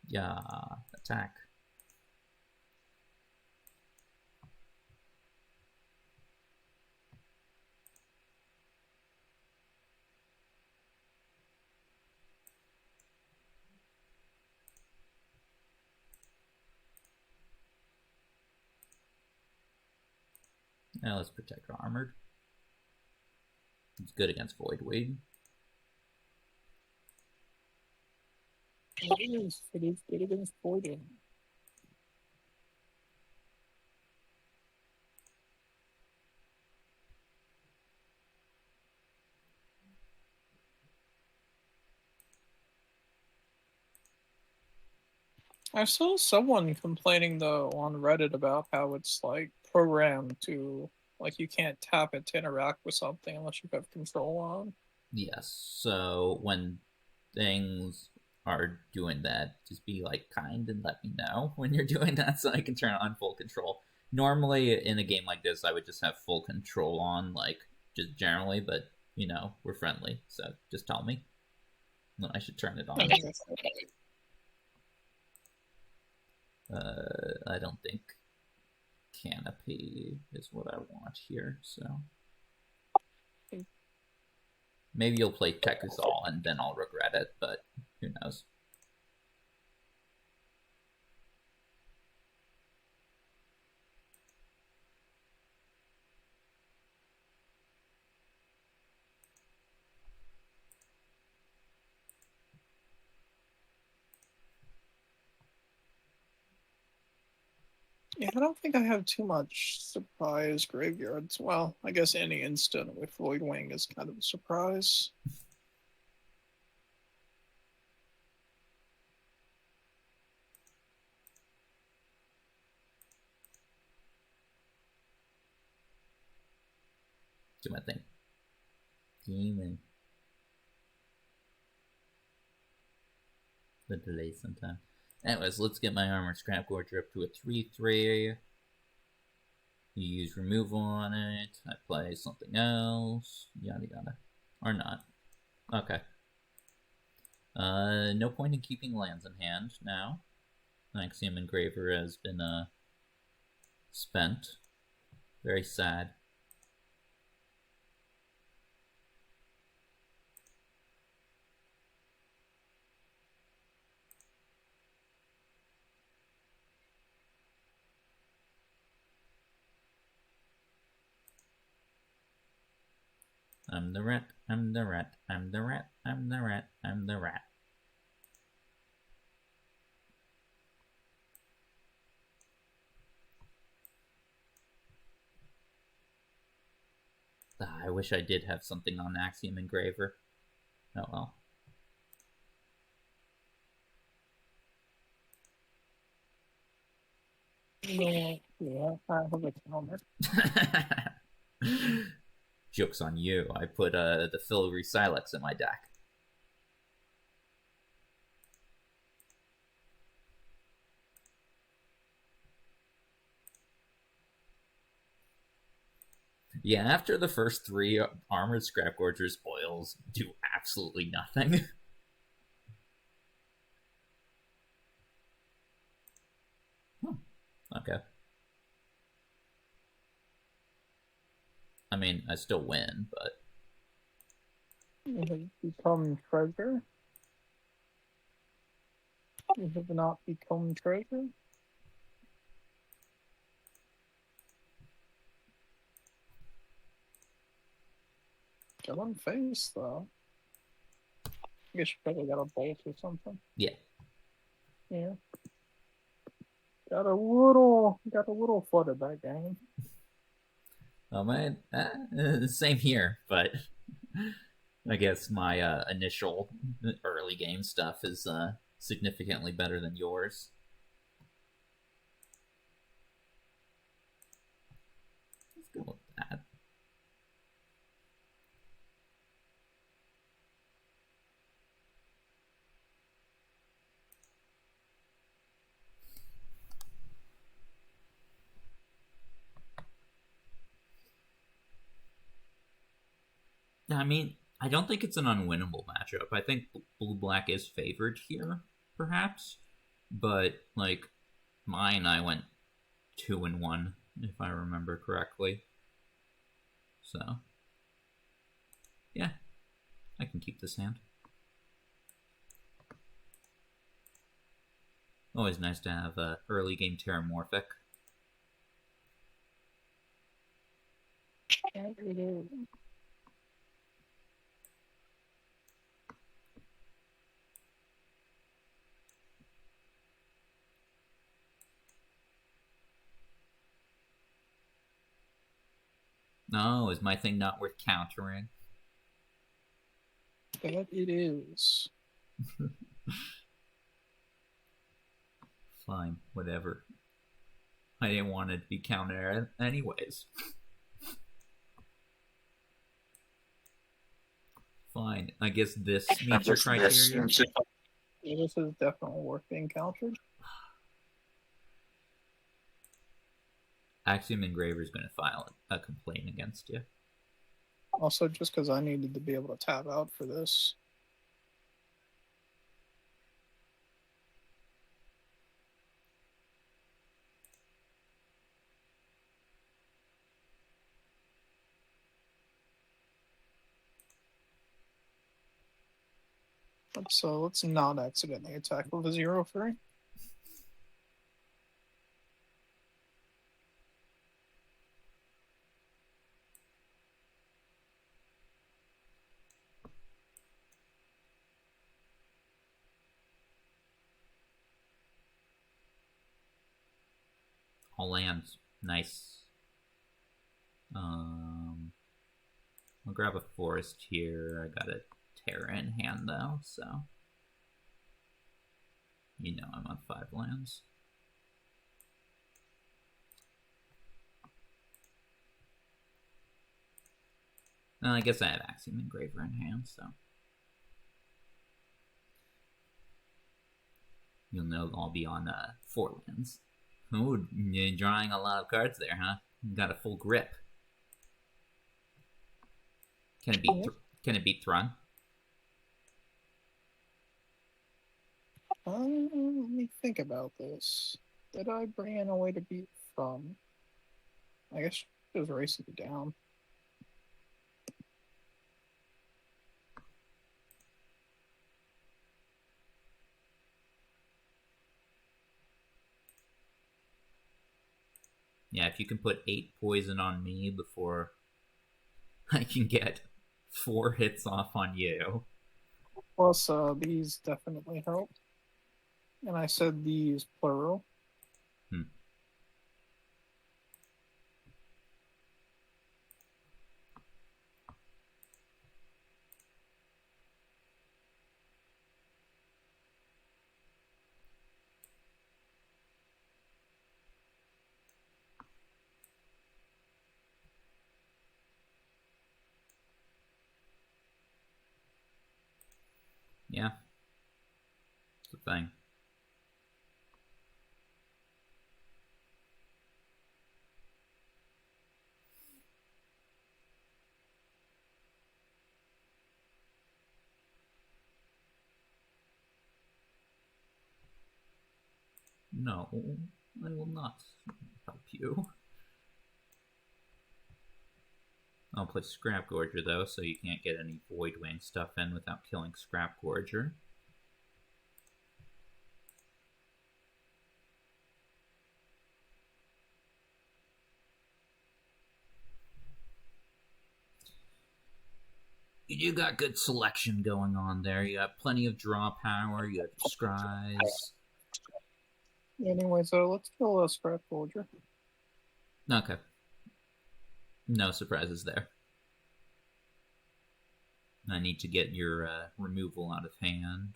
Yeah, attack. Now let's protect our armored. It's good against Void Wade. It is good against Voiding. I saw someone complaining though on Reddit about how it's like programmed to like you can't tap it to interact with something unless you have control on. Yes, so when things are doing that, just be like kind and let me know when you're doing that so I can turn on full control. Normally in a game like this I would just have full control on, like just generally, but you know, we're friendly, so just tell me when I should turn it on. I don't think canopy is what I want here, so maybe you'll play Tekuzal and then I'll regret it, but who knows. Yeah, I don't think I have too much surprise graveyards. Well, I guess any instant with Void Wing is kind of a surprise. Do my thing. Demon. The delay sometimes. Anyways, let's get my armor scrap gorger up to a 3/3. You use removal on it. I play something else. Yada yada. Or not. Okay. No point in keeping lands in hand now. Axiom Engraver has been spent. Very sad. I'm the rat, I'm the rat, I'm the rat, I'm the rat, I'm the rat. I wish I did have something on Axiom Engraver. Oh well. Yeah, I have a counter. Joke's on you. I put the Filigree Silex in my deck. Yeah, after the first three, Armored Scrapgorger's oils do absolutely nothing. Okay. I mean, I still win, but... You have become treasure. You have not become treasure. Kill him face, though. I guess you probably got a bolt or something. Yeah. Yeah. Got a little flooded that game. Oh man, same here, but I guess my initial early game stuff is significantly better than yours. Let's go with that. I mean, I don't think it's an unwinnable matchup. I think blue-black is favored here, perhaps. But, like, mine, I went 2-1, if I remember correctly. So, yeah, I can keep this hand. Always nice to have a early game Terramorphic. No, is my thing not worth countering? That it is. Fine, whatever. I didn't want it to be countered anyways. Fine, I guess this meets your criteria. Yeah, this is definitely worth being countered. Axiom Engraver is going to file a complaint against you. Also, just because I needed to be able to tap out for this. So let's not accidentally attack with a 0-3. All lands. Nice. I'll grab a forest here. I got a Terra in hand though, so you know I'm on 5 lands. Well, I guess I have Axiom Engraver in hand, so you'll know I'll be on 4 lands. Ooh, you're drawing a lot of cards there, huh? You got a full grip. Can it beat Thrun? Let me think about this. Did I bring in a way to beat from? I guess just racing it down. Yeah, if you can put 8 poison on me before I can get 4 hits off on you. Plus, these definitely help. And I said these plural. Yeah. It's a thing. No, I will not help you. I'll play Scrap Gorger, though, so you can't get any Voidwing stuff in without killing Scrap Gorger. You do got good selection going on there. You got plenty of draw power. You have scries. Anyway, so let's kill a Scrap Gorger. Okay. No surprises there. I need to get your removal out of hand.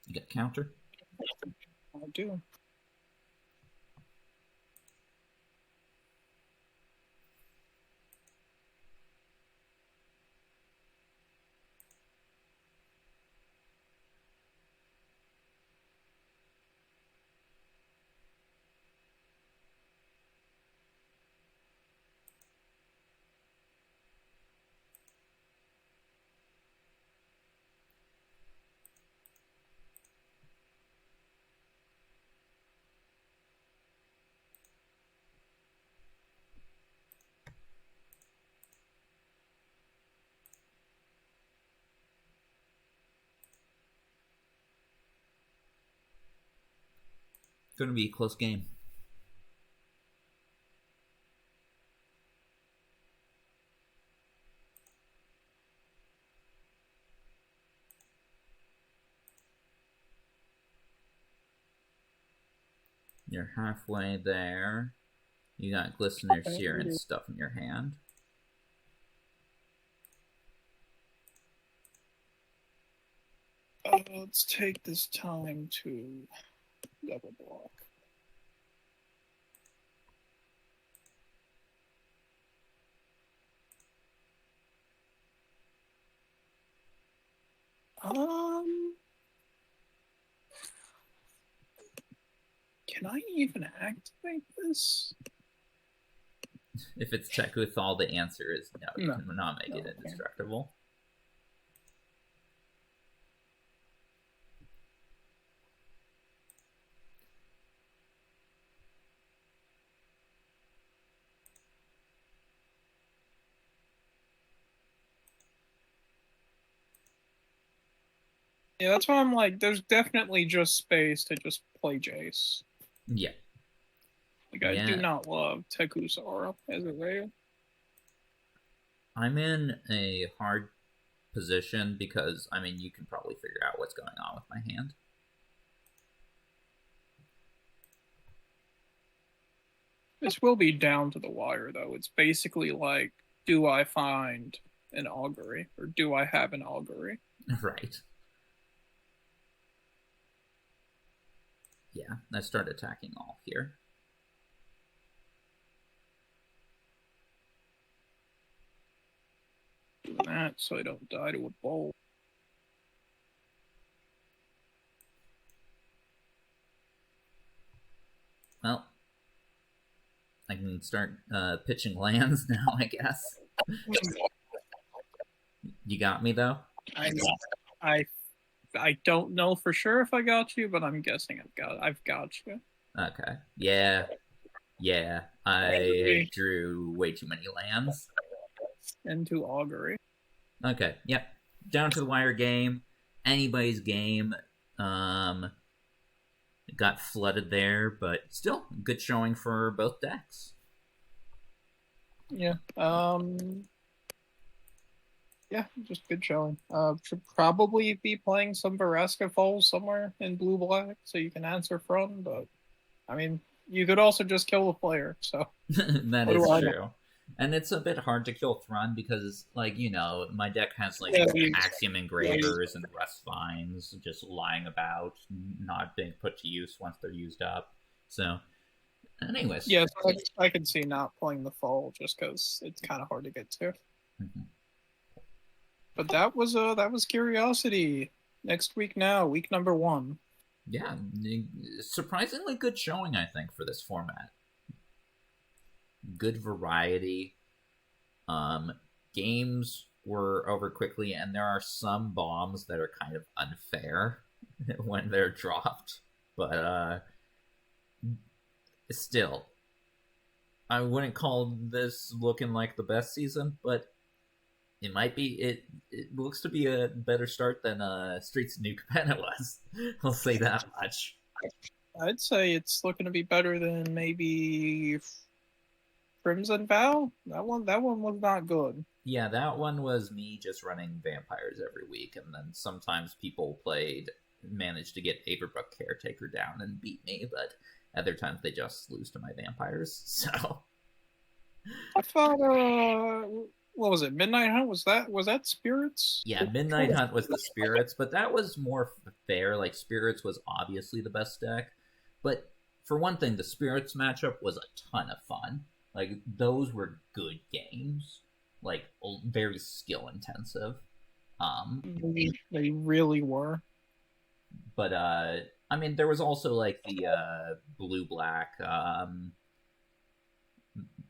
You got counter? I do. It's going to be a close game. You're halfway there. You got Glistener, Seer, and stuff in your hand. Let's take this time to double block. Can I even activate this? If it's Tekuthal, the answer is no. You cannot make it Okay. indestructible. Yeah, that's why I'm like, there's definitely just space to just play Jace. Yeah. Like, I do not love Teku's aura as a rail. I'm in a hard position because, I mean, you can probably figure out what's going on with my hand. This will be down to the wire, though. It's basically like, do I find an augury, or do I have an augury? Right. Yeah, I start attacking all here. Do that so I don't die to a bolt. Well, I can start pitching lands now, I guess. You got me, though? I don't know for sure if I got you, but I'm guessing I've got you. Okay. Yeah. Yeah. I drew way too many lands. Into augury. Okay. Yep. Down to the wire game. Anybody's game. Got flooded there, but still good showing for both decks. Yeah. Yeah, just good showing. Should probably be playing some Veraska Falls somewhere in blue-black, so you can answer from, but, I mean, you could also just kill the player, so... That is true. And it's a bit hard to kill Thrun because, like, you know, my deck has, like, Axiom Engravers and Rust Vines just lying about, not being put to use once they're used up. So, anyways. Yes, I can see not playing the Fall just because it's kind of hard to get to. Mm-hmm. But that was curiosity. Next week now, week number 1. Yeah, surprisingly good showing, I think, for this format. Good variety. Games were over quickly, and there are some bombs that are kind of unfair when they're dropped. But still, I wouldn't call this looking like the best season, but it might be. It looks to be a better start than Streets of New Capenna was. I'll say that much. I'd say it's looking to be better than maybe Crimson Vow. That one was not good. Yeah, that one was me just running vampires every week, and then sometimes people managed to get Averbrook Caretaker down and beat me, but other times they just lose to my vampires. So I thought, what was it? Midnight Hunt? Was that Spirits? yeah, Midnight Hunt was the Spirits, but that was more fair. Like, Spirits was obviously the best deck, but for one thing, the Spirits matchup was a ton of fun. Like, those were good games, like very skill intensive. They really were. But I mean, there was also like the blue black.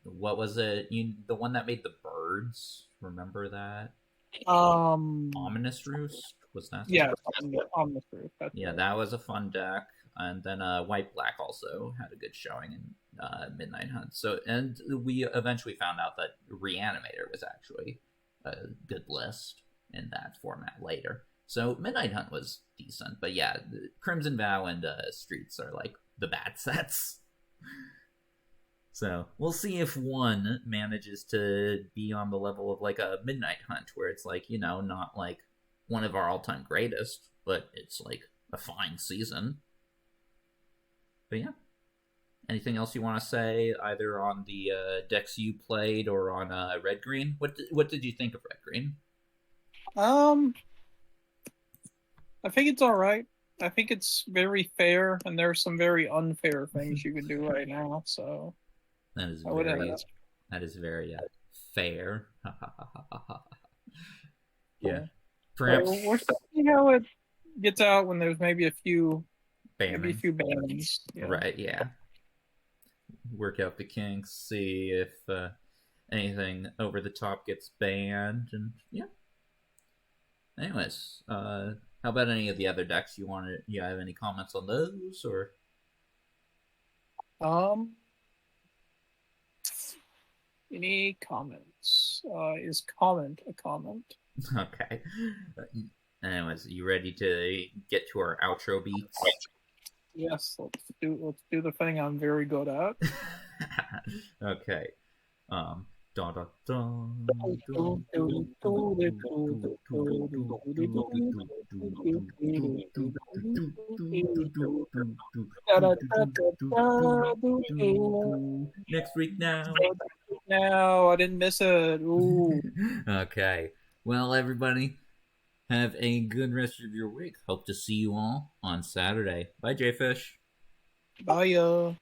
What was it? The one that made the birds. Remember that? Ominous Roost, was that? Yeah, Ominous Roost. Yeah, that was a fun deck. And then White Black also had a good showing in Midnight Hunt. So, and we eventually found out that Reanimator was actually a good list in that format later. So Midnight Hunt was decent, but yeah, Crimson Vow and Streets are like the bad sets. So we'll see if one manages to be on the level of like a Midnight Hunt, where it's like, not like one of our all-time greatest, but it's like a fine season. But yeah, anything else you want to say, either on the decks you played or on Red Green? What did you think of Red Green? I think it's all right. I think it's very fair, and there's some very unfair things you can do right now. So that is very fair. Yeah, perhaps we'll see how it gets out when there's maybe a few bans. Yeah. Right? Yeah. Work out the kinks, see if anything over the top gets banned, and yeah. Anyways, how about any of the other decks you have any comments on those, or? Any comments? Is comment a comment? Okay. Anyways, you ready to get to our outro beats? Yes, let's do the thing I'm very good at. Okay. Next week now. No, I didn't miss it. Ooh. Okay. Well, everybody, have a good rest of your week. Hope to see you all on Saturday. Bye, Jayfish. Bye.